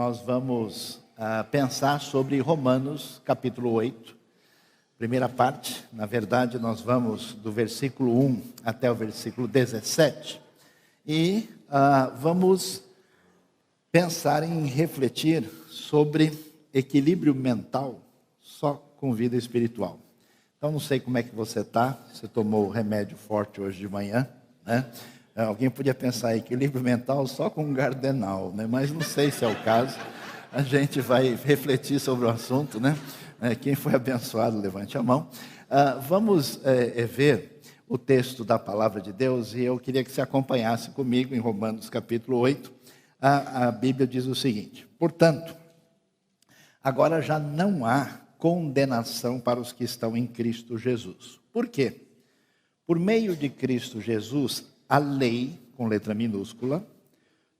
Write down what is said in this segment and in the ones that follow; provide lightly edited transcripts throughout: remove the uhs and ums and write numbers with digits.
nós vamos pensar sobre Romanos capítulo 8, primeira parte. Na verdade, nós vamos do versículo 1 até o versículo 17. E vamos pensar em refletir sobre equilíbrio mental só com vida espiritual. Então, não sei como é que você está, você tomou remédio forte hoje de manhã, né? Alguém podia pensar equilíbrio mental só com um gardenal, né? Mas não sei se é o caso. A gente vai refletir sobre o assunto, né? Quem foi abençoado, levante a mão. Vamos ver o texto da palavra de Deus e eu queria que você acompanhasse comigo em Romanos capítulo 8. A Bíblia diz o seguinte: portanto, agora já não há condenação para os que estão em Cristo Jesus. Por quê? Por meio de Cristo Jesus, a lei, com letra minúscula,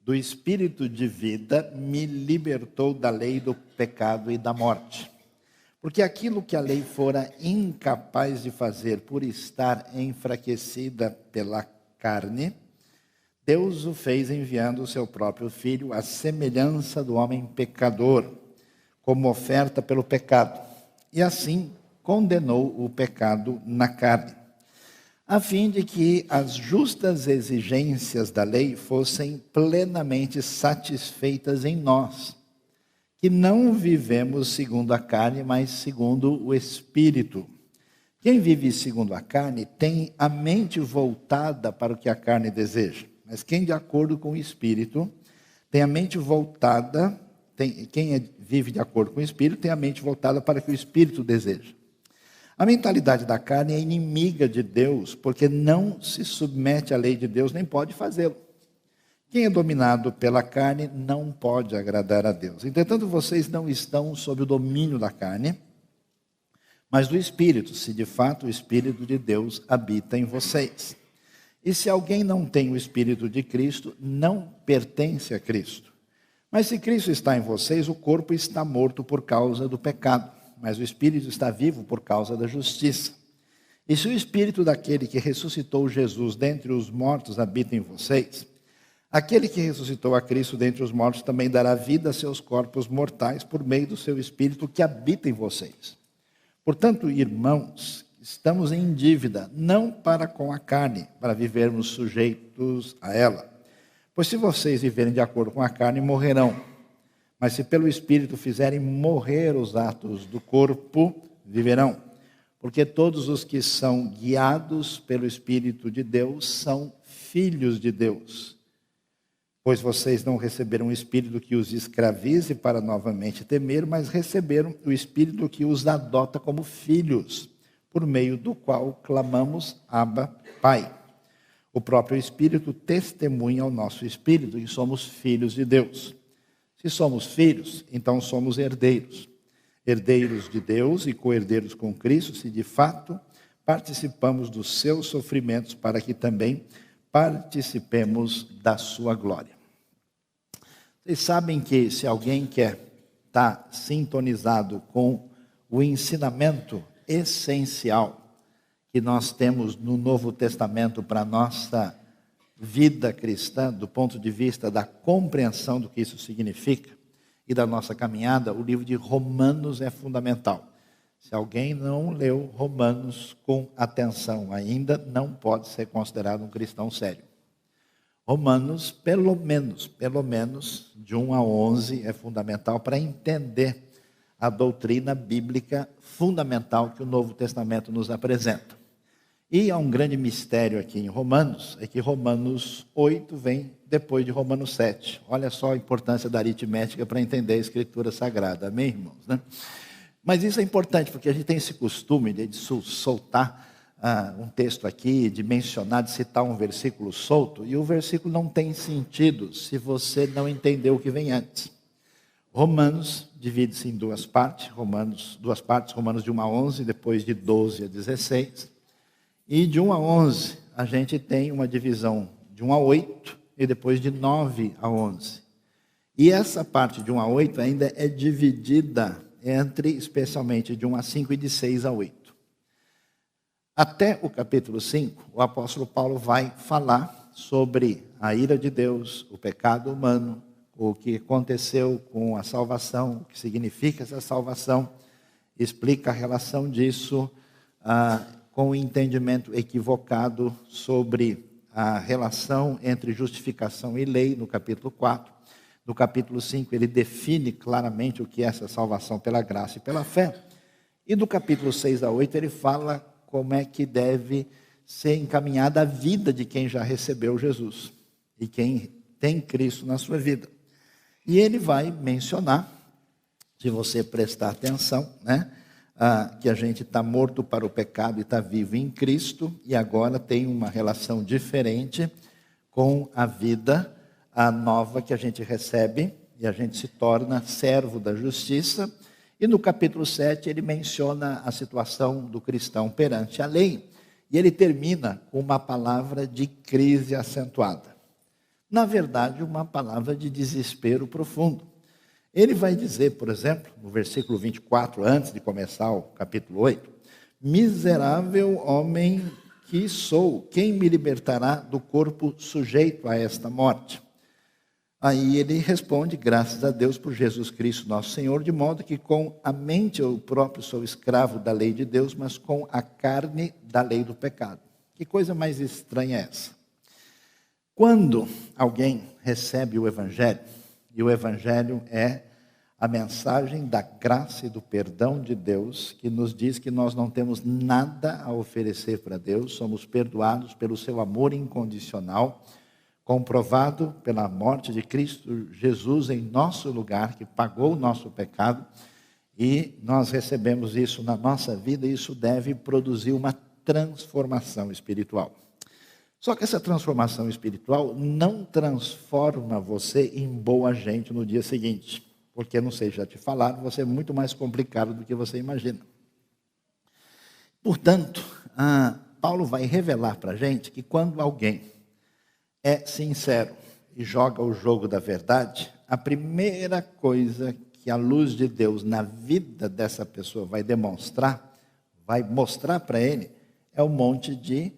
do Espírito de vida, me libertou da lei do pecado e da morte. Porque aquilo que a lei fora incapaz de fazer por estar enfraquecida pela carne, Deus o fez enviando o seu próprio Filho, à semelhança do homem pecador, como oferta pelo pecado. E assim condenou o pecado na carne, a fim de que as justas exigências da lei fossem plenamente satisfeitas em nós, que não vivemos segundo a carne, mas segundo o Espírito. Quem vive segundo a carne tem a mente voltada para o que a carne deseja, mas quem de acordo com o Espírito tem a mente voltada, vive de acordo com o Espírito tem a mente voltada para o que o Espírito deseja. A mentalidade da carne é inimiga de Deus, porque não se submete à lei de Deus, nem pode fazê-lo. Quem é dominado pela carne não pode agradar a Deus. Entretanto, vocês não estão sob o domínio da carne, mas do Espírito, se de fato o Espírito de Deus habita em vocês. E se alguém não tem o Espírito de Cristo, não pertence a Cristo. Mas se Cristo está em vocês, o corpo está morto por causa do pecado, mas o Espírito está vivo por causa da justiça. E se o Espírito daquele que ressuscitou Jesus dentre os mortos habita em vocês, aquele que ressuscitou a Cristo dentre os mortos também dará vida a seus corpos mortais por meio do seu Espírito que habita em vocês. Portanto, irmãos, estamos em dívida, não para com a carne, para vivermos sujeitos a ela. Pois se vocês viverem de acordo com a carne, morrerão. Mas se pelo Espírito fizerem morrer os atos do corpo, viverão. Porque todos os que são guiados pelo Espírito de Deus são filhos de Deus. Pois vocês não receberam o Espírito que os escravize para novamente temer, mas receberam o Espírito que os adota como filhos, por meio do qual clamamos, Abba, Pai. O próprio Espírito testemunha ao nosso Espírito que somos filhos de Deus. Se somos filhos, então somos herdeiros. Herdeiros de Deus e co-herdeiros com Cristo, se de fato participamos dos seus sofrimentos, para que também participemos da sua glória. Vocês sabem que se alguém quer estar sintonizado com o ensinamento essencial que nós temos no Novo Testamento para a nossa vida cristã, do ponto de vista da compreensão do que isso significa e da nossa caminhada, o livro de Romanos é fundamental. Se alguém não leu Romanos com atenção ainda, não pode ser considerado um cristão sério. Romanos, pelo menos, de 1 a 11, é fundamental para entender a doutrina bíblica fundamental que o Novo Testamento nos apresenta. E há um grande mistério aqui em Romanos, é que Romanos 8 vem depois de Romanos 7. Olha só a importância da aritmética para entender a Escritura Sagrada, amém, irmãos? Né? Mas isso é importante, porque a gente tem esse costume de soltar um texto aqui, de mencionar, de citar um versículo solto, e o versículo não tem sentido se você não entender o que vem antes. Romanos divide-se em duas partes, Romanos de 1 a 11, depois de 12 a 16. E de 1 a 11, a gente tem uma divisão de 1 a 8 e depois de 9 a 11. E essa parte de 1 a 8 ainda é dividida entre, especialmente, de 1 a 5 e de 6 a 8. Até o capítulo 5, o apóstolo Paulo vai falar sobre a ira de Deus, o pecado humano, o que aconteceu com a salvação, o que significa essa salvação, explica a relação disso com o entendimento equivocado sobre a relação entre justificação e lei, no capítulo 4. No capítulo 5, ele define claramente o que é essa salvação pela graça e pela fé. E do capítulo 6 a 8, ele fala como é que deve ser encaminhada a vida de quem já recebeu Jesus e quem tem Cristo na sua vida. E ele vai mencionar, se você prestar atenção, que a gente está morto para o pecado e está vivo em Cristo, e agora tem uma relação diferente com a vida nova que a gente recebe, e a gente se torna servo da justiça. E no capítulo 7 ele menciona a situação do cristão perante a lei, e ele termina com uma palavra de crise acentuada. Na verdade, uma palavra de desespero profundo. Ele vai dizer, por exemplo, no versículo 24, antes de começar o capítulo 8, miserável homem que sou, quem me libertará do corpo sujeito a esta morte? Aí ele responde, graças a Deus por Jesus Cristo nosso Senhor, de modo que com a mente eu próprio sou escravo da lei de Deus, mas com a carne da lei do pecado. Que coisa mais estranha é essa? Quando alguém recebe o Evangelho, e o Evangelho é a mensagem da graça e do perdão de Deus, que nos diz que nós não temos nada a oferecer para Deus, somos perdoados pelo seu amor incondicional, comprovado pela morte de Cristo Jesus em nosso lugar, que pagou o nosso pecado, e nós recebemos isso na nossa vida, e isso deve produzir uma transformação espiritual. Só que essa transformação espiritual não transforma você em boa gente no dia seguinte. Porque, não sei, já te falaram, você é muito mais complicado do que você imagina. Portanto, Paulo vai revelar para a gente que quando alguém é sincero e joga o jogo da verdade, a primeira coisa que a luz de Deus na vida dessa pessoa vai demonstrar, vai mostrar para ele, é um monte de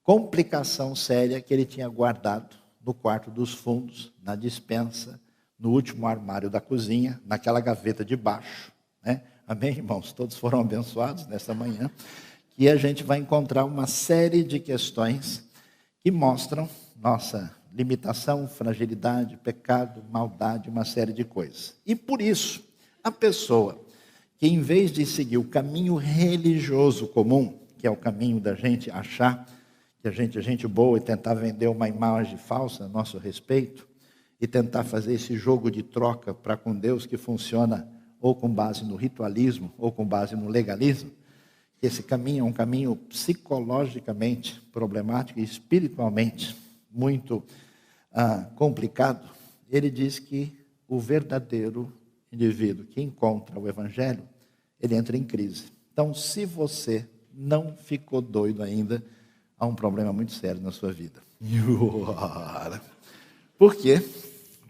complicação séria que ele tinha guardado no quarto dos fundos, na despensa, no último armário da cozinha, naquela gaveta de baixo. Amém, irmãos? Todos foram abençoados nessa manhã. Que a gente vai encontrar uma série de questões que mostram nossa limitação, fragilidade, pecado, maldade, uma série de coisas. E por isso, a pessoa que em vez de seguir o caminho religioso comum, que é o caminho da gente achar que a gente é gente boa e tentar vender uma imagem falsa a nosso respeito e tentar fazer esse jogo de troca para com Deus que funciona ou com base no ritualismo ou com base no legalismo, esse caminho é um caminho psicologicamente problemático e espiritualmente muito complicado. Ele diz que o verdadeiro indivíduo que encontra o Evangelho, ele entra em crise. Então, se você não ficou doido ainda, há um problema muito sério na sua vida. Por quê?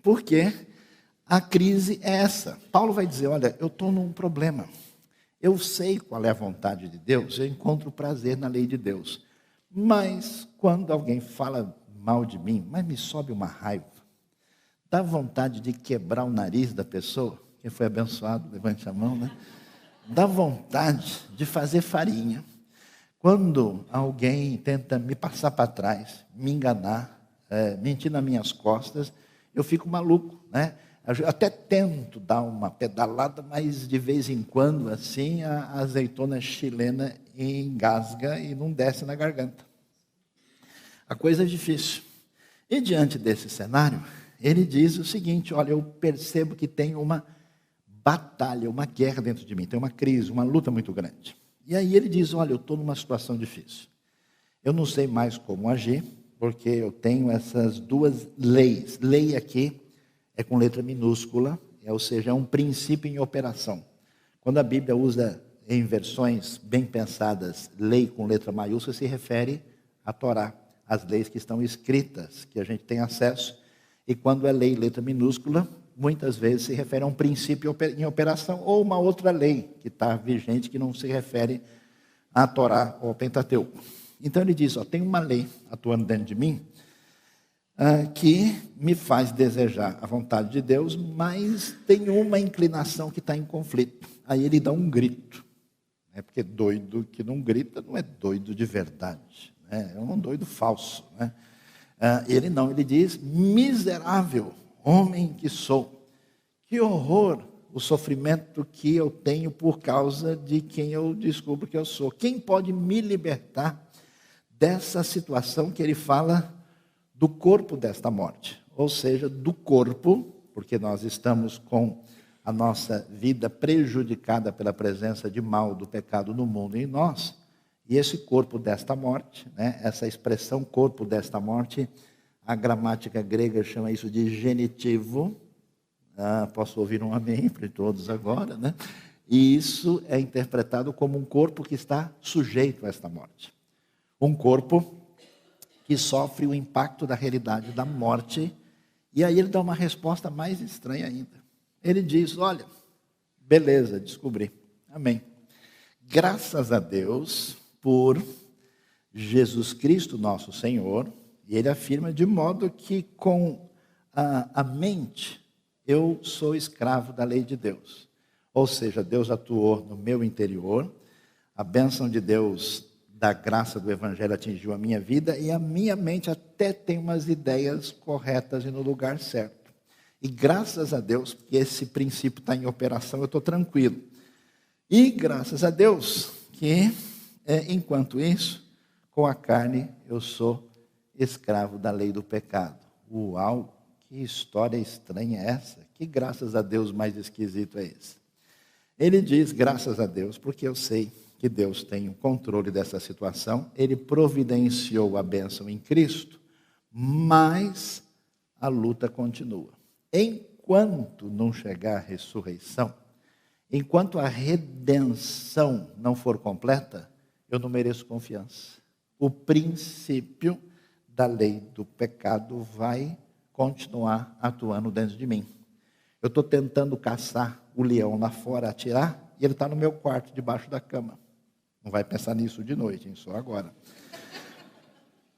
Porque a crise é essa. Paulo vai dizer, olha, eu estou num problema. Eu sei qual é a vontade de Deus, eu encontro prazer na lei de Deus. Mas quando alguém fala mal de mim, mas me sobe uma raiva, dá vontade de quebrar o nariz da pessoa. Quem foi abençoado, levante a mão, Dá vontade de fazer farinha. Quando alguém tenta me passar para trás, me enganar, mentir nas minhas costas, eu fico maluco, Eu até tento dar uma pedalada, mas de vez em quando, assim, a azeitona chilena engasga e não desce na garganta. A coisa é difícil. E diante desse cenário, ele diz o seguinte, olha, eu percebo que tem uma batalha, uma guerra dentro de mim, tem uma crise, uma luta muito grande. E aí ele diz, olha, eu estou numa situação difícil. Eu não sei mais como agir, porque eu tenho essas duas leis. Lei aqui é com letra minúscula, ou seja, é um princípio em operação. Quando a Bíblia usa em versões bem pensadas, lei com letra maiúscula, se refere à Torá, as leis que estão escritas, que a gente tem acesso. E quando é lei letra minúscula, muitas vezes se refere a um princípio em operação ou uma outra lei que está vigente que não se refere à Torá ou ao Pentateuco. Então ele diz, tem uma lei atuando dentro de mim que me faz desejar a vontade de Deus, mas tem uma inclinação que está em conflito. Aí ele dá um grito, né? Porque doido que não grita não é doido de verdade, né? É um doido falso, né? Ele diz: miserável homem que sou, que horror o sofrimento que eu tenho por causa de quem eu descubro que eu sou. Quem pode me libertar dessa situação que ele fala do corpo desta morte? Ou seja, do corpo, porque nós estamos com a nossa vida prejudicada pela presença de mal, do pecado no mundo e em nós. E esse corpo desta morte, né, essa expressão corpo desta morte, a gramática grega chama isso de genitivo. Posso ouvir um amém para todos agora, né? E isso é interpretado como um corpo que está sujeito a esta morte. Um corpo que sofre o impacto da realidade da morte. E aí ele dá uma resposta mais estranha ainda. Ele diz: olha, beleza, descobri. Amém. Graças a Deus por Jesus Cristo, nosso Senhor. E ele afirma de modo que com a mente eu sou escravo da lei de Deus. Ou seja, Deus atuou no meu interior, a bênção de Deus, da graça do Evangelho atingiu a minha vida e a minha mente até tem umas ideias corretas e no lugar certo. E graças a Deus, que esse princípio está em operação, eu estou tranquilo. E graças a Deus que, enquanto isso, com a carne eu sou escravo da lei do pecado. Uau, que história estranha é essa? Que graças a Deus mais esquisito é esse? Ele diz: graças a Deus, porque eu sei que Deus tem o controle dessa situação, Ele providenciou a bênção em Cristo, mas a luta continua. Enquanto não chegar a ressurreição, enquanto a redenção não for completa, eu não mereço confiança. O princípio da lei do pecado vai continuar atuando dentro de mim. Eu estou tentando caçar o leão lá fora, atirar, e ele está no meu quarto, debaixo da cama. Não vai pensar nisso de noite, hein? Só agora.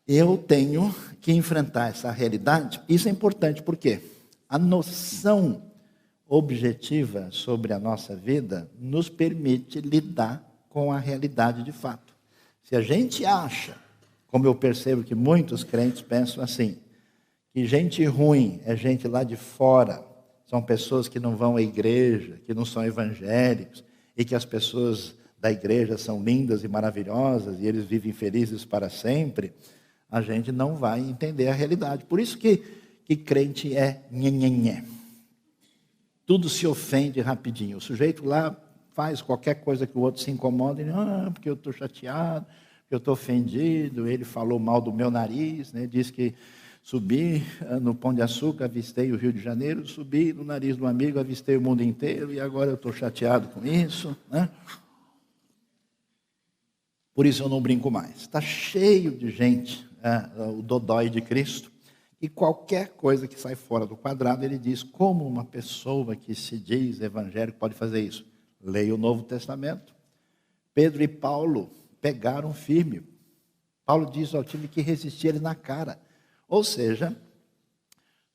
Eu tenho que enfrentar essa realidade. Isso é importante porque a noção objetiva sobre a nossa vida nos permite lidar com a realidade de fato. Se a gente acha, como eu percebo que muitos crentes pensam assim, que gente ruim é gente lá de fora, são pessoas que não vão à igreja, que não são evangélicos, e que as pessoas da igreja são lindas e maravilhosas, e eles vivem felizes para sempre, a gente não vai entender a realidade. Por isso que crente é nhenhenhé. Tudo se ofende rapidinho. O sujeito lá faz qualquer coisa que o outro se incomoda, e porque eu estou chateado, eu estou ofendido, ele falou mal do meu nariz, né? Diz que subi no Pão de Açúcar, avistei o Rio de Janeiro, subi no nariz do amigo, avistei o mundo inteiro, e agora eu estou chateado com isso, né? Por isso eu não brinco mais. Está cheio de gente, o dodói de Cristo, e qualquer coisa que sai fora do quadrado, ele diz: como uma pessoa que se diz evangélico pode fazer isso? Leia o Novo Testamento. Pedro e Paulo pegaram firme. Paulo diz: eu tive que resistir ele na cara. Ou seja,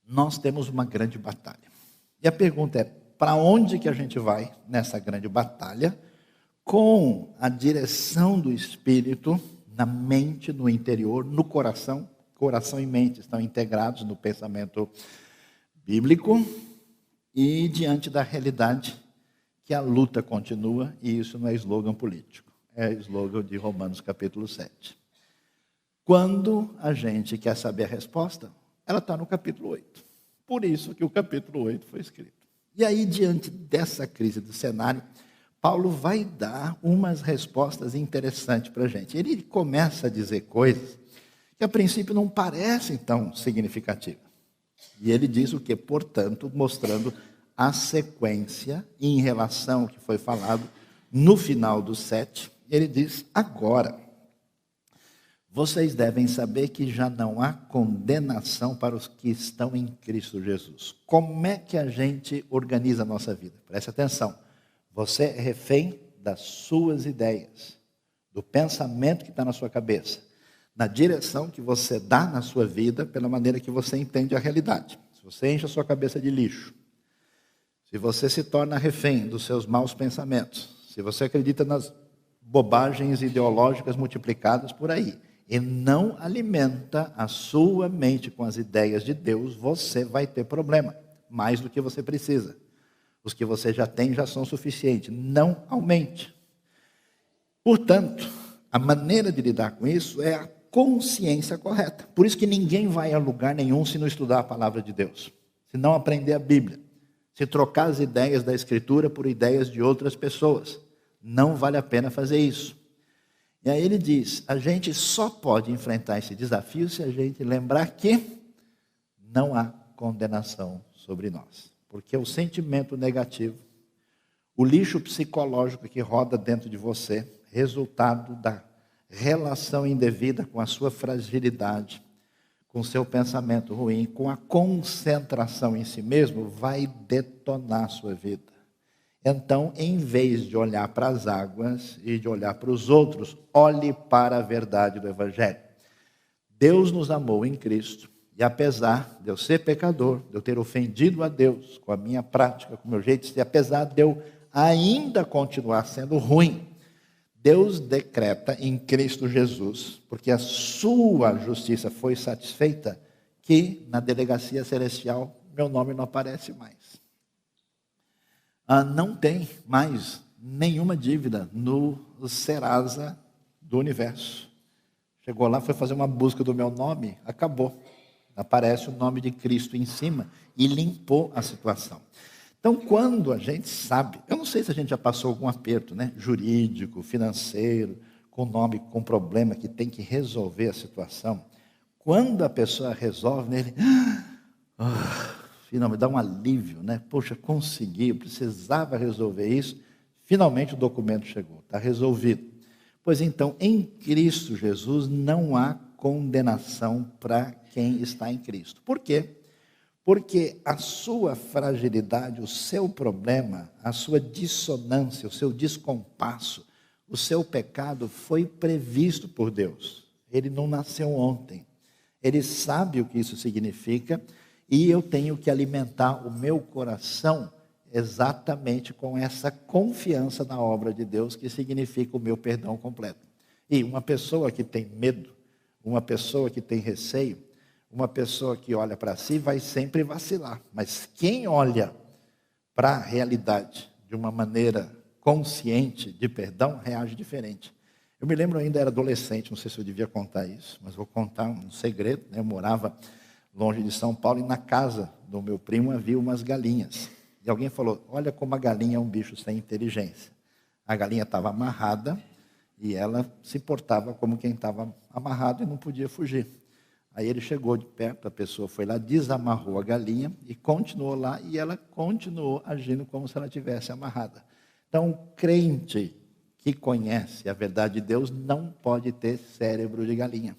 nós temos uma grande batalha. E a pergunta é: para onde que a gente vai nessa grande batalha? Com a direção do Espírito, na mente, no interior, no coração. Coração e mente estão integrados no pensamento bíblico. E diante da realidade que a luta continua, e isso não é slogan político, é slogan de Romanos capítulo 7. Quando a gente quer saber a resposta, ela está no capítulo 8. Por isso que o capítulo 8 foi escrito. E aí, diante dessa crise do cenário, Paulo vai dar umas respostas interessantes para a gente. Ele começa a dizer coisas que a princípio não parecem tão significativas. E ele diz o que? Portanto, mostrando a sequência em relação ao que foi falado no final do 7. Ele diz: agora, vocês devem saber que já não há condenação para os que estão em Cristo Jesus. Como é que a gente organiza a nossa vida? Preste atenção. Você é refém das suas ideias, do pensamento que está na sua cabeça. na direção que você dá na sua vida, pela maneira que você entende a realidade. Se você enche a sua cabeça de lixo, se você se torna refém dos seus maus pensamentos, se você acredita nas bobagens ideológicas multiplicadas por aí, e não alimenta a sua mente com as ideias de Deus, você vai ter problema, mais do que você precisa. Os que você já tem já são suficientes, não aumente. Portanto, a maneira de lidar com isso é a consciência correta. Por isso que ninguém vai a lugar nenhum se não estudar a palavra de Deus, se não aprender a Bíblia, se trocar as ideias da Escritura por ideias de outras pessoas. Não vale a pena fazer isso. E aí ele diz, a gente só pode enfrentar esse desafio se a gente lembrar que não há condenação sobre nós. Porque o sentimento negativo, o lixo psicológico que roda dentro de você, resultado da relação indevida com a sua fragilidade, com o seu pensamento ruim, com a concentração em si mesmo, vai detonar a sua vida. Então, em vez de olhar para as águas e de olhar para os outros, olhe para a verdade do Evangelho. Deus nos amou em Cristo, e apesar de eu ser pecador, de eu ter ofendido a Deus com a minha prática, com o meu jeito de ser, apesar de eu ainda continuar sendo ruim, Deus decreta em Cristo Jesus, porque a sua justiça foi satisfeita, que na delegacia celestial meu nome não aparece mais. Não tem mais nenhuma dívida no Serasa do universo. Chegou lá, foi fazer uma busca do meu nome, acabou. Aparece o nome de Cristo em cima e limpou a situação. Então, quando a gente sabe, eu não sei se a gente já passou algum aperto, né, jurídico, financeiro, com nome, com problema que tem que resolver a situação. Quando a pessoa resolve, ele finalmente dá um alívio, né? Poxa, consegui, eu precisava resolver isso. Finalmente o documento chegou, está resolvido. Pois então, em Cristo Jesus não há condenação para quem está em Cristo. Por quê? Porque a sua fragilidade, o seu problema, a sua dissonância, o seu descompasso, o seu pecado foi previsto por Deus. Ele não nasceu ontem. Ele sabe o que isso significa e eu tenho que alimentar o meu coração exatamente com essa confiança na obra de Deus, que significa o meu perdão completo. E uma pessoa que tem medo, uma pessoa que tem receio, uma pessoa que olha para si vai sempre vacilar. Mas quem olha para a realidade de uma maneira consciente de perdão, reage diferente. Eu me lembro, ainda era adolescente, não sei se eu devia contar isso, mas vou contar um segredo, né? Eu morava longe de São Paulo e na casa do meu primo havia umas galinhas. E alguém falou, olha como a galinha é um bicho sem inteligência. A galinha estava amarrada e ela se portava como quem estava amarrado e não podia fugir. Aí ele chegou de perto, a pessoa foi lá, desamarrou a galinha e continuou lá, e ela continuou agindo como se ela tivesse amarrada. Então, o crente que conhece a verdade de Deus não pode ter cérebro de galinha.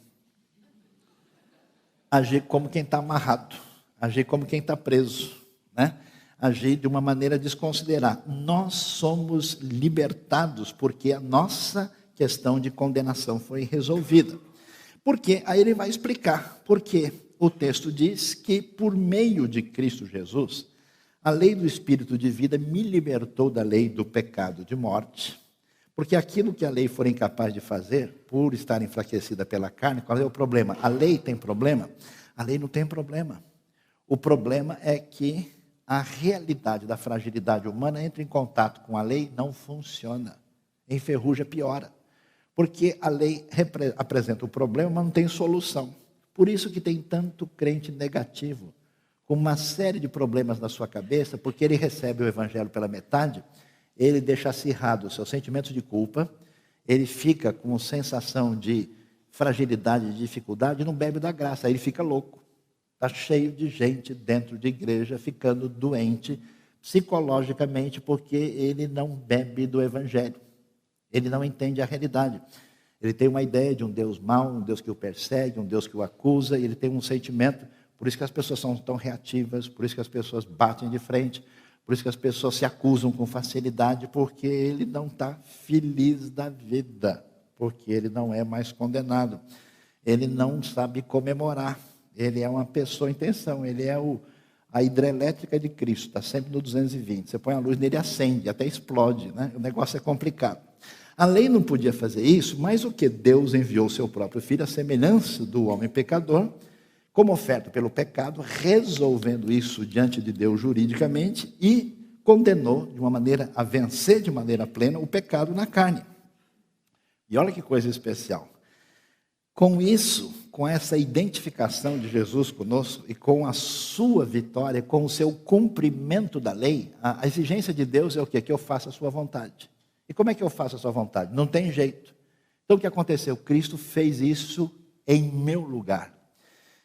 Agir como quem está amarrado, agir como quem está preso, né? Agir de uma maneira desconsiderada. Nós somos libertados porque a nossa questão de condenação foi resolvida. Porque aí ele vai explicar, porque o texto diz que por meio de Cristo Jesus, a lei do Espírito de vida me libertou da lei do pecado de morte, porque aquilo que a lei for incapaz de fazer, por estar enfraquecida pela carne, qual é o problema? A lei tem problema? A lei não tem problema. O problema é que a realidade da fragilidade humana entra em contato com a lei, não funciona, enferruja, piora. Porque a lei apresenta o problema, mas não tem solução. Por isso que tem tanto crente negativo, com uma série de problemas na sua cabeça, porque ele recebe o evangelho pela metade, ele deixa acirrado os seus sentimentos de culpa, ele fica com sensação de fragilidade, de dificuldade, e não bebe da graça, aí ele fica louco. Está cheio de gente dentro de igreja ficando doente psicologicamente, porque ele não bebe do evangelho. Ele não entende a realidade. Ele tem uma ideia de um Deus mau, um Deus que o persegue, um Deus que o acusa, e ele tem um sentimento, por isso que as pessoas são tão reativas, por isso que as pessoas batem de frente, por isso que as pessoas se acusam com facilidade, porque ele não está feliz da vida, porque ele não é mais condenado. ele não sabe comemorar. Ele é uma pessoa em tensão, ele é a hidrelétrica de Cristo, está sempre no 220. Você põe a luz nele, acende, até explode, né? O negócio é complicado. A lei não podia fazer isso, mas o que? Deus enviou o seu próprio Filho, a semelhança do homem pecador, como oferta pelo pecado, resolvendo isso diante de Deus juridicamente e condenou de uma maneira a vencer de maneira plena o pecado na carne. E olha que coisa especial. Com isso, com essa identificação de Jesus conosco e com a sua vitória, com o seu cumprimento da lei, a exigência de Deus é o quê? Que eu faça a sua vontade. E como é que eu faço a sua vontade? Não tem jeito. Então o que aconteceu? Cristo fez isso em meu lugar.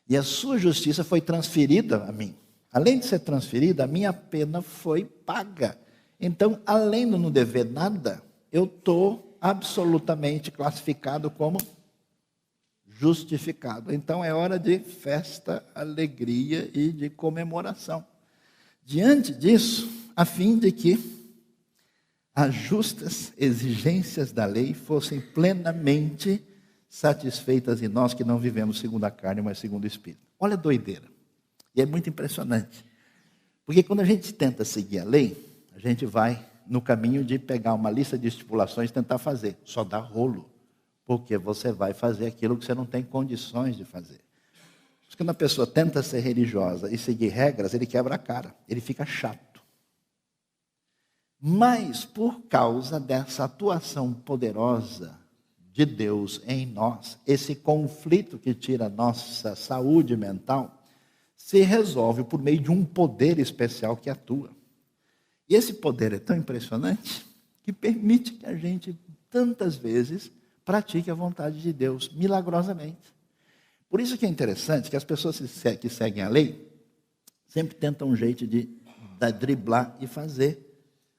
E a sua justiça foi transferida a mim. Além de ser transferida, a minha pena foi paga. Então, além de não dever nada, eu estou absolutamente classificado como justificado. Então é hora de festa, alegria e de comemoração. Diante disso, a fim de que as justas exigências da lei fossem plenamente satisfeitas em nós que não vivemos segundo a carne, mas segundo o Espírito. Olha a doideira. E é muito impressionante. Porque quando a gente tenta seguir a lei, a gente vai no caminho de pegar uma lista de estipulações e tentar fazer. Só dá rolo. Porque você vai fazer aquilo que você não tem condições de fazer. Porque quando a pessoa tenta ser religiosa e seguir regras, ele quebra a cara. Ele fica chato. Mas por causa dessa atuação poderosa de Deus em nós, esse conflito que tira a nossa saúde mental, se resolve por meio de um poder especial que atua. E esse poder é tão impressionante que permite que a gente, tantas vezes, pratique a vontade de Deus, milagrosamente. Por isso que é interessante que as pessoas que seguem a lei sempre tentam um jeito de driblar e fazer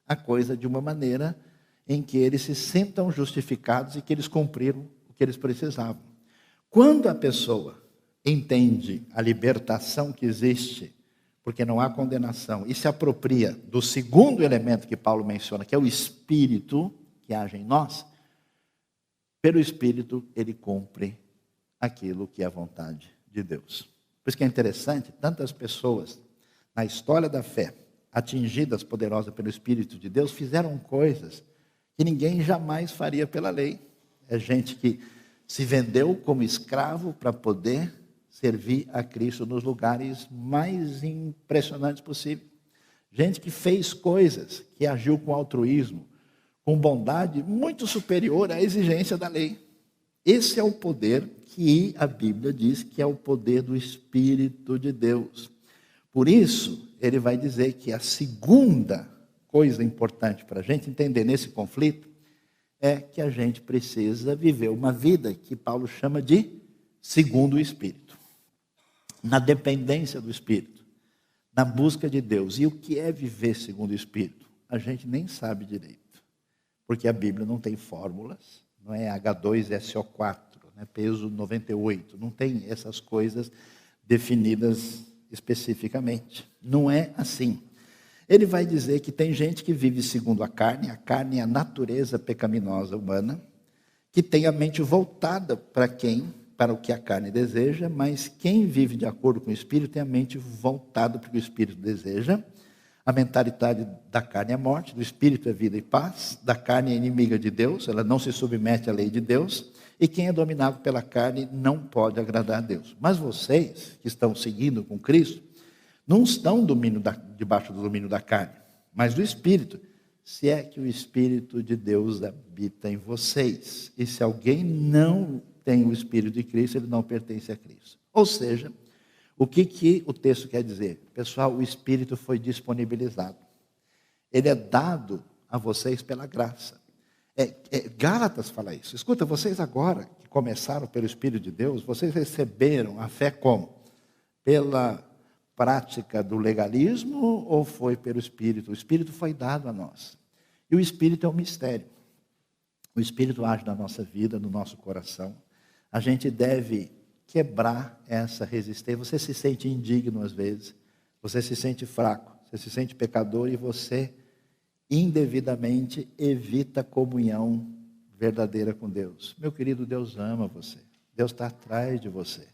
a coisa de uma maneira em que eles se sintam justificados e que eles cumpriram o que eles precisavam. Quando a pessoa entende a libertação que existe, porque não há condenação, e se apropria do segundo elemento que Paulo menciona, que é o Espírito que age em nós, pelo Espírito ele cumpre aquilo que é a vontade de Deus. Por isso que é interessante, tantas pessoas na história da fé, atingidas poderosas pelo Espírito de Deus, fizeram coisas que ninguém jamais faria pela lei. É gente que se vendeu como escravo para poder servir a Cristo nos lugares mais impressionantes possíveis. Gente que fez coisas, que agiu com altruísmo, com bondade muito superior à exigência da lei. Esse é o poder que a Bíblia diz que é o poder do Espírito de Deus. Por isso, ele vai dizer que a segunda coisa importante para a gente entender nesse conflito é que a gente precisa viver uma vida que Paulo chama de segundo o Espírito. Na dependência do Espírito, na busca de Deus. E o que é viver segundo o Espírito? A gente nem sabe direito. Porque a Bíblia não tem fórmulas, não é H2SO4, né, peso 98, não tem essas coisas definidas especificamente. Não é assim. Ele vai dizer que tem gente que vive segundo a carne é a natureza pecaminosa humana, que tem a mente voltada para o que a carne deseja, mas quem vive de acordo com o Espírito tem a mente voltada para o que o Espírito deseja. A mentalidade da carne é morte, do Espírito é vida e paz, da carne é inimiga de Deus, ela não se submete à lei de Deus, e quem é dominado pela carne não pode agradar a Deus. Mas vocês, que estão seguindo com Cristo, não estão debaixo do domínio da carne, mas do Espírito, se é que o Espírito de Deus habita em vocês. E se alguém não tem o Espírito de Cristo, ele não pertence a Cristo. Ou seja, o que o texto quer dizer? Pessoal, o Espírito foi disponibilizado. Ele é dado a vocês pela graça. Gálatas fala isso. Escuta, vocês agora que começaram pelo Espírito de Deus, vocês receberam a fé como? Pela prática do legalismo ou foi pelo Espírito? O Espírito foi dado a nós. E o Espírito é um mistério. O Espírito age na nossa vida, no nosso coração. A gente deve quebrar essa resistência. Você se sente indigno às vezes, você se sente fraco, você se sente pecador e você indevidamente evita comunhão verdadeira com Deus. Meu querido, Deus ama você. Deus está atrás de você.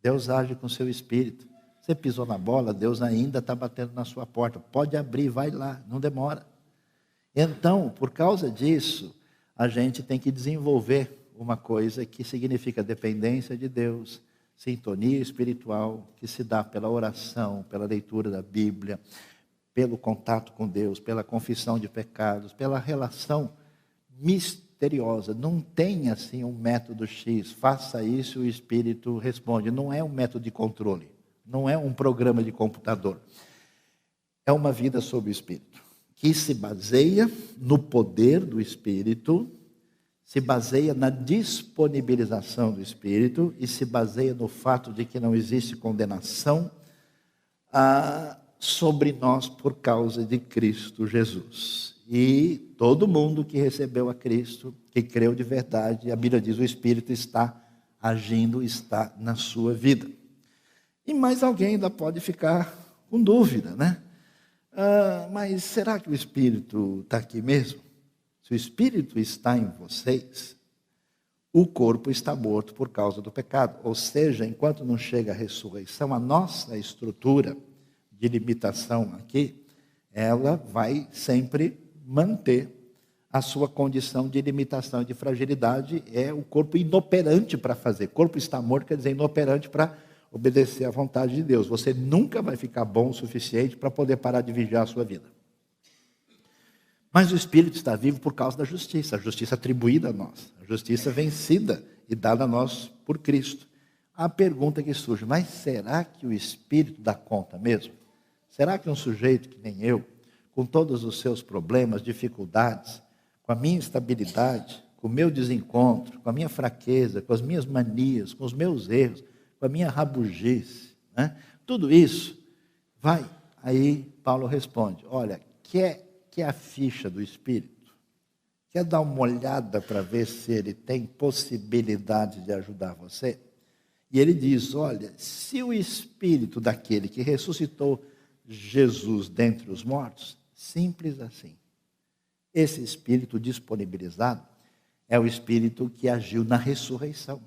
Deus age com seu espírito. Você pisou na bola, Deus ainda está batendo na sua porta. Pode abrir, vai lá, não demora. Então, por causa disso, a gente tem que desenvolver uma coisa que significa dependência de Deus, sintonia espiritual, que se dá pela oração, pela leitura da Bíblia, pelo contato com Deus, pela confissão de pecados, pela relação misteriosa. Não tem assim um método X, faça isso e o Espírito responde. Não é um método de controle, não é um programa de computador. É uma vida sob o Espírito, que se baseia no poder do Espírito, se baseia na disponibilização do Espírito e se baseia no fato de que não existe condenação sobre nós por causa de Cristo Jesus. E todo mundo que recebeu a Cristo, que creu de verdade, a Bíblia diz, o Espírito está agindo, está na sua vida. E mais alguém ainda pode ficar com dúvida, né? Mas será que o Espírito está aqui mesmo? Se o Espírito está em vocês, o corpo está morto por causa do pecado. Ou seja, enquanto não chega a ressurreição, a nossa estrutura de limitação aqui, ela vai sempre manter a sua condição de limitação e de fragilidade. É o corpo inoperante para fazer. Corpo está morto quer dizer inoperante para obedecer à vontade de Deus. Você nunca vai ficar bom o suficiente para poder parar de vigiar a sua vida. Mas o Espírito está vivo por causa da justiça, a justiça atribuída a nós, a justiça vencida e dada a nós por Cristo. A pergunta que surge, mas será que o Espírito dá conta mesmo? Será que um sujeito que nem eu, com todos os seus problemas, dificuldades, com a minha instabilidade, com o meu desencontro, com a minha fraqueza, com as minhas manias, com os meus erros, com a minha rabugice, né? Tudo isso vai? Aí Paulo responde, olha, quer a ficha do Espírito? Quer dar uma olhada para ver se ele tem possibilidade de ajudar você? E ele diz, olha, se o Espírito daquele que ressuscitou Jesus dentre os mortos, simples assim. Esse Espírito disponibilizado é o Espírito que agiu na ressurreição,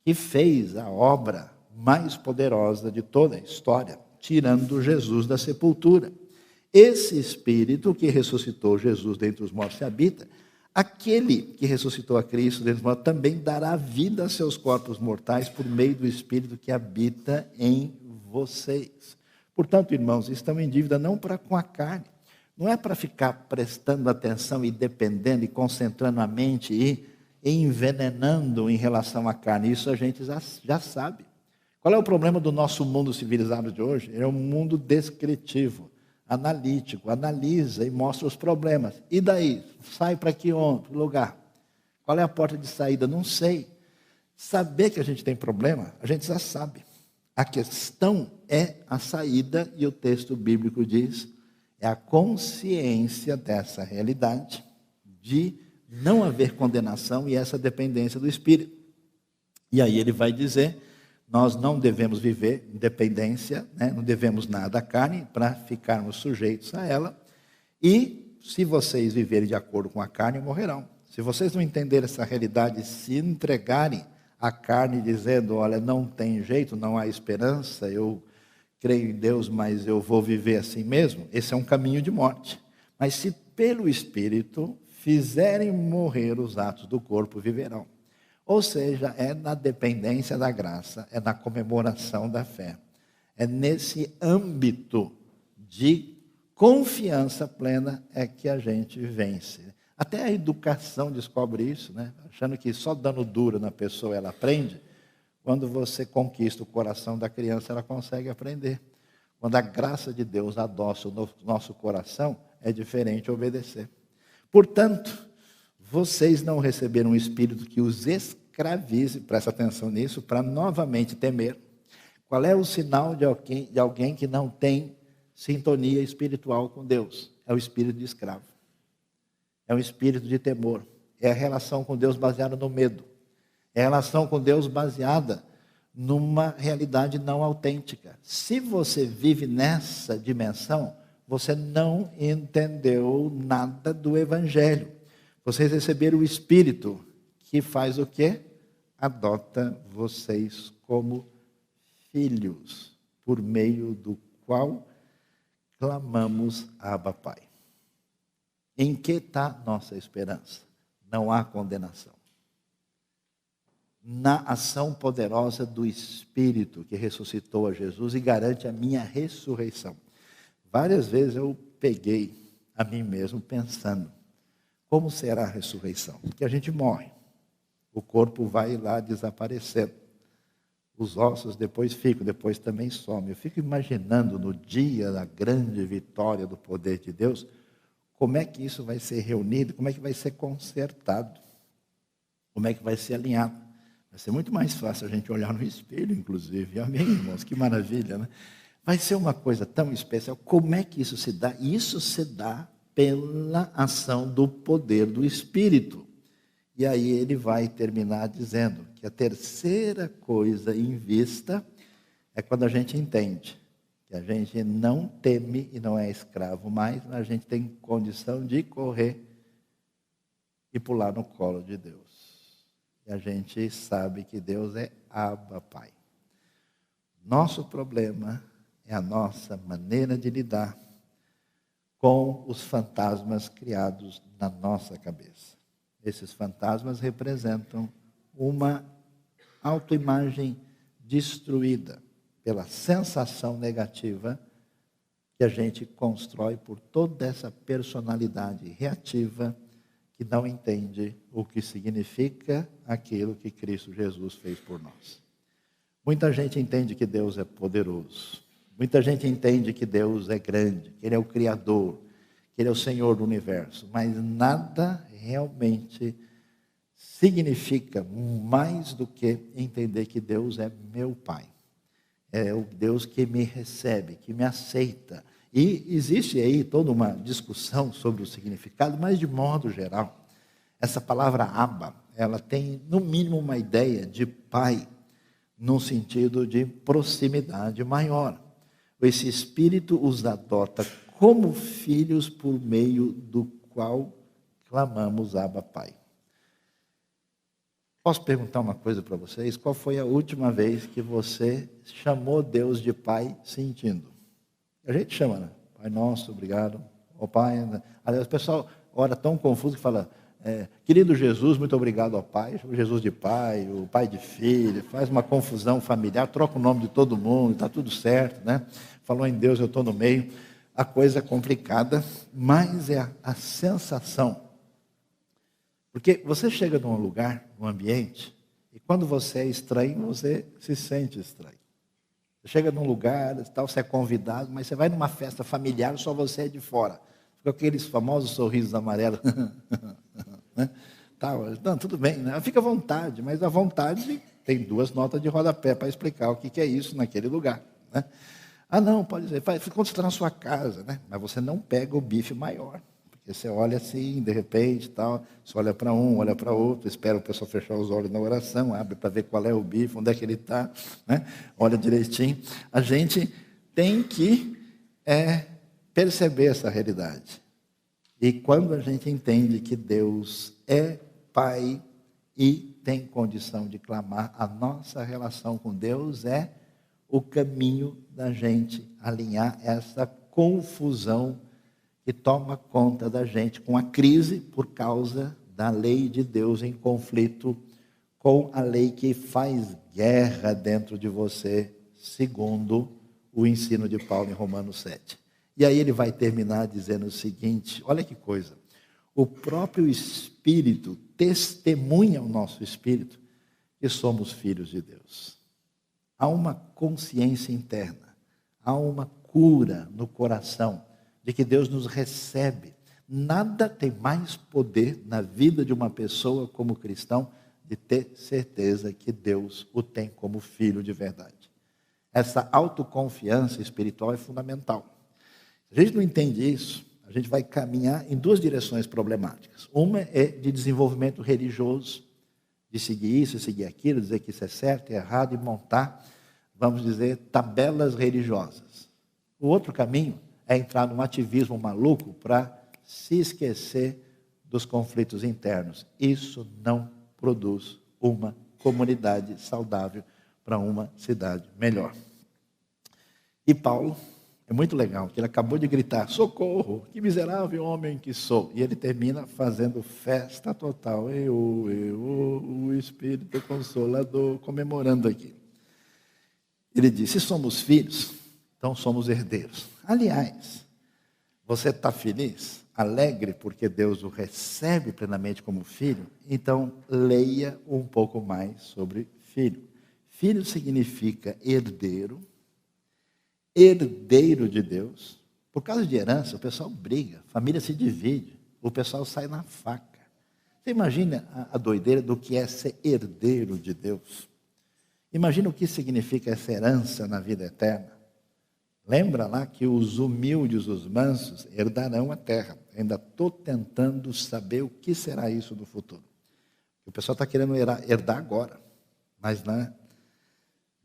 que fez a obra mais poderosa de toda a história, tirando Jesus da sepultura. Esse Espírito que ressuscitou Jesus dentre os mortos se habita, aquele que ressuscitou a Cristo dentre os mortos também dará vida a seus corpos mortais por meio do Espírito que habita em vocês. Portanto, irmãos, estão em dívida não para com a carne, não é para ficar prestando atenção e dependendo e concentrando a mente e envenenando em relação à carne. Isso a gente já sabe. Qual é o problema do nosso mundo civilizado de hoje? É um mundo descritivo, analítico, analisa e mostra os problemas. E daí? Sai para que outro lugar? Qual é a porta de saída? Não sei. Saber que a gente tem problema, a gente já sabe. A questão é a saída, e o texto bíblico diz, é a consciência dessa realidade, de não haver condenação e essa dependência do Espírito. E aí ele vai dizer, nós não devemos viver em dependência, né? Não devemos nada à carne para ficarmos sujeitos a ela. E se vocês viverem de acordo com a carne, morrerão. Se vocês não entenderem essa realidade, se entregarem à carne dizendo, olha, não tem jeito, não há esperança, eu creio em Deus, mas eu vou viver assim mesmo, esse é um caminho de morte. Mas se pelo Espírito fizerem morrer os atos do corpo, viverão. Ou seja, é na dependência da graça, é na comemoração da fé. É nesse âmbito de confiança plena é que a gente vence. Até a educação descobre isso, né? Achando que só dando duro na pessoa ela aprende. Quando você conquista o coração da criança, ela consegue aprender. Quando a graça de Deus adoça o nosso coração, é diferente obedecer. Portanto, vocês não receberam um espírito que os escravize, presta atenção nisso, para novamente temer. Qual é o sinal de alguém que não tem sintonia espiritual com Deus? É o espírito de escravo. É um espírito de temor. É a relação com Deus baseada no medo. É a relação com Deus baseada numa realidade não autêntica. Se você vive nessa dimensão, você não entendeu nada do Evangelho. Vocês receberam o Espírito, que faz o quê? adota vocês como filhos, por meio do qual clamamos Abba, Pai. Em que está nossa esperança? Não há condenação. Na ação poderosa do Espírito que ressuscitou a Jesus e garante a minha ressurreição. Várias vezes eu peguei a mim mesmo pensando, como será a ressurreição? Porque a gente morre, o corpo vai lá desaparecendo, os ossos depois ficam, depois também somem. Eu fico imaginando no dia da grande vitória do poder de Deus, como é que isso vai ser reunido, como é que vai ser consertado, como é que vai ser alinhado. Vai ser muito mais fácil a gente olhar no espelho, inclusive. Amém, irmãos? Que maravilha, né? Vai ser uma coisa tão especial. Como é que isso se dá? Isso se dá pela ação do poder do Espírito. E aí ele vai terminar dizendo que a terceira coisa em vista é quando a gente entende que a gente não teme e não é escravo mais, mas a gente tem condição de correr e pular no colo de Deus. E a gente sabe que Deus é Abba, Pai. Nosso problema é a nossa maneira de lidar com os fantasmas criados na nossa cabeça. Esses fantasmas representam uma autoimagem destruída pela sensação negativa que a gente constrói por toda essa personalidade reativa que não entende o que significa aquilo que Cristo Jesus fez por nós. Muita gente entende que Deus é poderoso. Muita gente entende que Deus é grande, que Ele é o Criador, que Ele é o Senhor do universo. Mas nada realmente significa mais do que entender que Deus é meu Pai. É o Deus que me recebe, que me aceita. E existe aí toda uma discussão sobre o significado, mas de modo geral, essa palavra Abba, ela tem no mínimo uma ideia de pai, num sentido de proximidade maior. Esse Espírito os adota como filhos por meio do qual clamamos Abba, Pai. Posso perguntar uma coisa para vocês? Qual foi a última vez que você chamou Deus de Pai sentindo? A gente chama, né? Pai nosso, obrigado. Ó Pai. Aliás, o pessoal ora tão confuso que fala, querido Jesus, muito obrigado ao Pai. Chama Jesus de Pai, o Pai de Filho. Faz uma confusão familiar, troca o nome de todo mundo, está tudo certo, né? Falou em Deus, eu estou no meio. A coisa é complicada, mas é a sensação. Porque você chega num lugar, num ambiente, e quando você é estranho, você se sente estranho. Você chega num lugar, tal, você é convidado, mas você vai numa festa familiar, só você é de fora. Fica aqueles famosos sorrisos amarelos. Né? Não, tudo bem, né? Fica à vontade, mas à vontade tem 2 notas de rodapé para explicar o que é isso naquele lugar. Né? Ah, não, pode dizer, quando você está na sua casa, né? Mas você não pega o bife maior. Porque você olha assim, de repente, tal, você olha para um, olha para outro, espera o pessoal fechar os olhos na oração, abre para ver qual é o bife, onde é que ele está, né? Olha direitinho. A gente tem que perceber essa realidade. E quando a gente entende que Deus é Pai e tem condição de clamar, a nossa relação com Deus é o caminho da gente alinhar essa confusão que toma conta da gente com a crise por causa da lei de Deus em conflito com a lei que faz guerra dentro de você, segundo o ensino de Paulo em Romanos 7. E aí ele vai terminar dizendo o seguinte, olha que coisa, o próprio Espírito testemunha ao nosso Espírito que somos filhos de Deus. Há uma consciência interna, há uma cura no coração, de que Deus nos recebe. Nada tem mais poder na vida de uma pessoa como cristão de ter certeza que Deus o tem como filho de verdade. Essa autoconfiança espiritual é fundamental. Se a gente não entende isso, a gente vai caminhar em 2 direções problemáticas. Uma é de desenvolvimento religioso, de seguir isso, seguir aquilo, dizer que isso é certo, é errado, e montar, vamos dizer, tabelas religiosas. O outro caminho é entrar num ativismo maluco para se esquecer dos conflitos internos. Isso não produz uma comunidade saudável, para uma cidade melhor. E Paulo, é muito legal, que ele acabou de gritar, socorro, que miserável homem que sou. E ele termina fazendo festa total. O Espírito Consolador, comemorando aqui. Ele diz, se somos filhos, então somos herdeiros. Aliás, você está feliz, alegre, porque Deus o recebe plenamente como filho? Então, leia um pouco mais sobre filho. Filho significa herdeiro, herdeiro de Deus. Por causa de herança, o pessoal briga, a família se divide, o pessoal sai na faca. Você imagina a doideira do que é ser herdeiro de Deus? Imagina o que significa essa herança na vida eterna. Lembra lá que os humildes, os mansos, herdarão a terra. Ainda estou tentando saber o que será isso no futuro. O pessoal está querendo herdar agora, mas na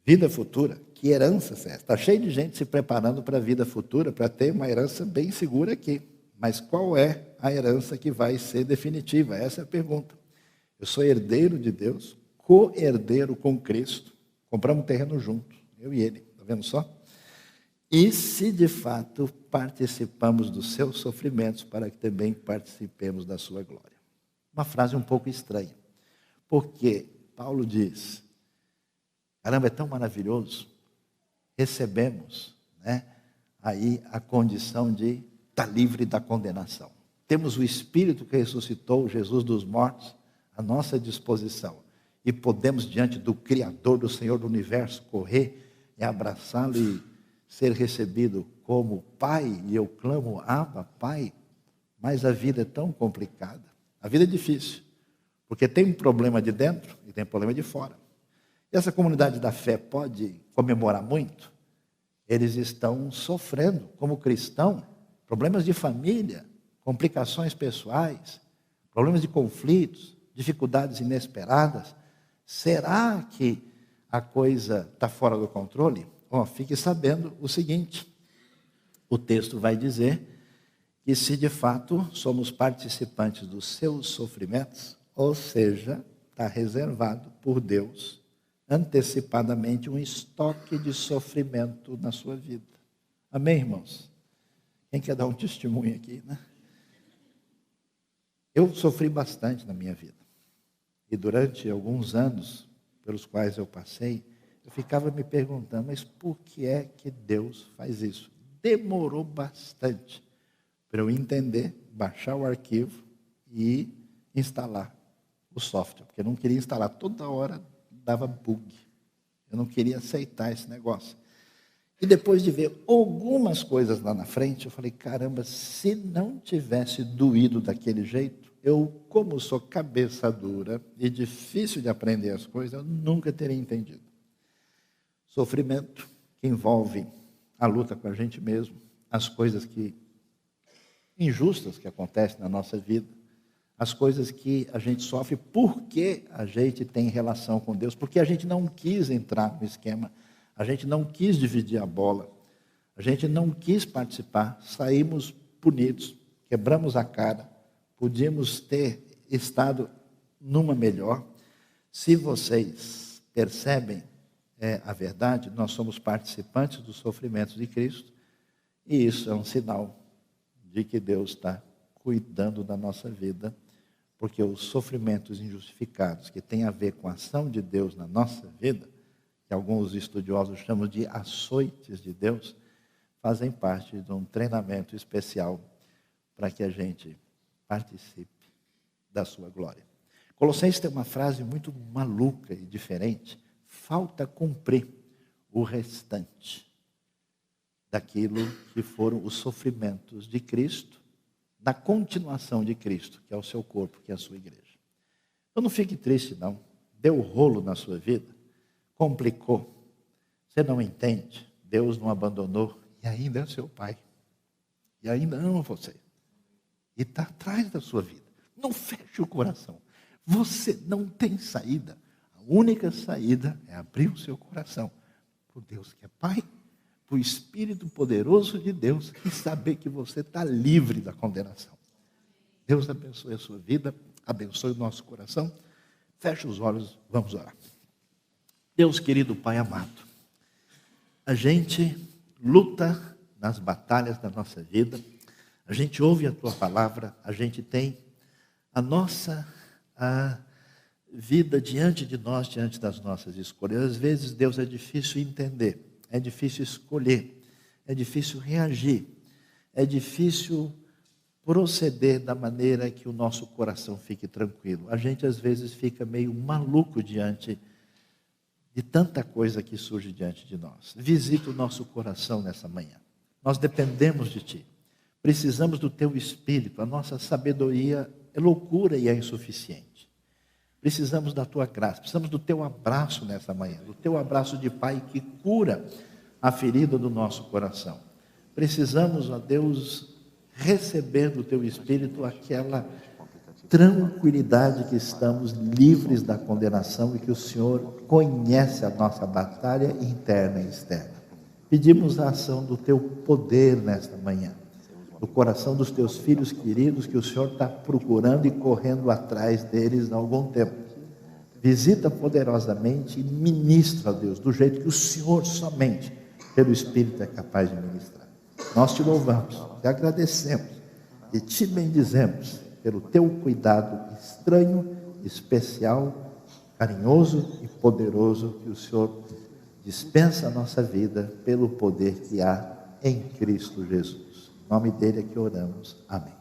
vida futura, que herança é essa? Está cheio de gente se preparando para a vida futura, para ter uma herança bem segura aqui. Mas qual é a herança que vai ser definitiva? Essa é a pergunta. Eu sou herdeiro de Deus, co-herdeiro com Cristo. Compramos um terreno junto, eu e ele, está vendo só? E se de fato participamos dos seus sofrimentos, para que também participemos da sua glória. Uma frase um pouco estranha, porque Paulo diz, caramba, é tão maravilhoso, recebemos, aí a condição de estar livre da condenação. Temos o Espírito que ressuscitou Jesus dos mortos à nossa disposição. E podemos, diante do Criador, do Senhor do Universo, correr e abraçá-lo e ser recebido como Pai. E eu clamo, Abba, Pai. Mas a vida é tão complicada. A vida é difícil. Porque tem um problema de dentro e tem um problema de fora. E essa comunidade da fé pode comemorar muito? Eles estão sofrendo, como cristão, problemas de família, complicações pessoais, problemas de conflitos, dificuldades inesperadas. Será que a coisa está fora do controle? Fique sabendo o seguinte, o texto vai dizer que se de fato somos participantes dos seus sofrimentos, ou seja, está reservado por Deus antecipadamente um estoque de sofrimento na sua vida. Amém, irmãos? Quem quer dar um testemunho aqui, né? Eu sofri bastante na minha vida. E durante alguns anos pelos quais eu passei, eu ficava me perguntando, mas por que é que Deus faz isso? Demorou bastante para eu entender, baixar o arquivo e instalar o software. Porque eu não queria instalar, toda hora dava bug. Eu não queria aceitar esse negócio. E depois de ver algumas coisas lá na frente, eu falei, caramba, se não tivesse doído daquele jeito, eu, como sou cabeça dura e difícil de aprender as coisas, eu nunca teria entendido. Sofrimento que envolve a luta com a gente mesmo, as coisas injustas que acontecem na nossa vida, as coisas que a gente sofre porque a gente tem relação com Deus, porque a gente não quis entrar no esquema, a gente não quis dividir a bola, a gente não quis participar, saímos punidos, quebramos a cara, podíamos ter estado numa melhor. Se vocês percebem a verdade, nós somos participantes dos sofrimentos de Cristo, e isso é um sinal de que Deus está cuidando da nossa vida, porque os sofrimentos injustificados que têm a ver com a ação de Deus na nossa vida, que alguns estudiosos chamam de açoites de Deus, fazem parte de um treinamento especial para que a gente participe da sua glória. Colossenses tem uma frase muito maluca e diferente. Falta cumprir o restante daquilo que foram os sofrimentos de Cristo, da continuação de Cristo, que é o seu corpo, que é a sua igreja. Então não fique triste não, deu rolo na sua vida, complicou, você não entende, Deus não abandonou e ainda é seu Pai, e ainda ama você, e está atrás da sua vida. Não feche o coração, você não tem saída, a única saída é abrir o seu coração para o Deus que é Pai, para o Espírito poderoso de Deus e saber que você está livre da condenação. Deus abençoe a sua vida, abençoe o nosso coração. Feche os olhos, vamos orar. Deus querido Pai amado, a gente luta nas batalhas da nossa vida, a gente ouve a Tua palavra, a gente tem a nossa vida diante de nós, diante das nossas escolhas. Às vezes, Deus, é difícil entender, é difícil escolher, é difícil reagir, é difícil proceder da maneira que o nosso coração fique tranquilo. A gente às vezes fica meio maluco diante de tanta coisa que surge diante de nós. Visita o nosso coração nessa manhã. Nós dependemos de Ti. Precisamos do Teu Espírito. A nossa sabedoria é loucura e é insuficiente. Precisamos da Tua graça. Precisamos do Teu abraço nessa manhã. Do Teu abraço de Pai que cura a ferida do nosso coração. Precisamos, ó Deus, receber do Teu Espírito aquela tranquilidade que estamos livres da condenação e que o Senhor conhece a nossa batalha interna e externa. Pedimos a ação do Teu poder nesta manhã, no coração dos Teus filhos queridos que o Senhor está procurando e correndo atrás deles há algum tempo. Visita poderosamente e ministra, ó Deus, do jeito que o Senhor somente, pelo Espírito, é capaz de ministrar. Nós Te louvamos, Te agradecemos e Te bendizemos pelo Teu cuidado estranho, especial, carinhoso e poderoso que o Senhor dispensa a nossa vida pelo poder que há em Cristo Jesus. Em nome dele é que oramos. Amém.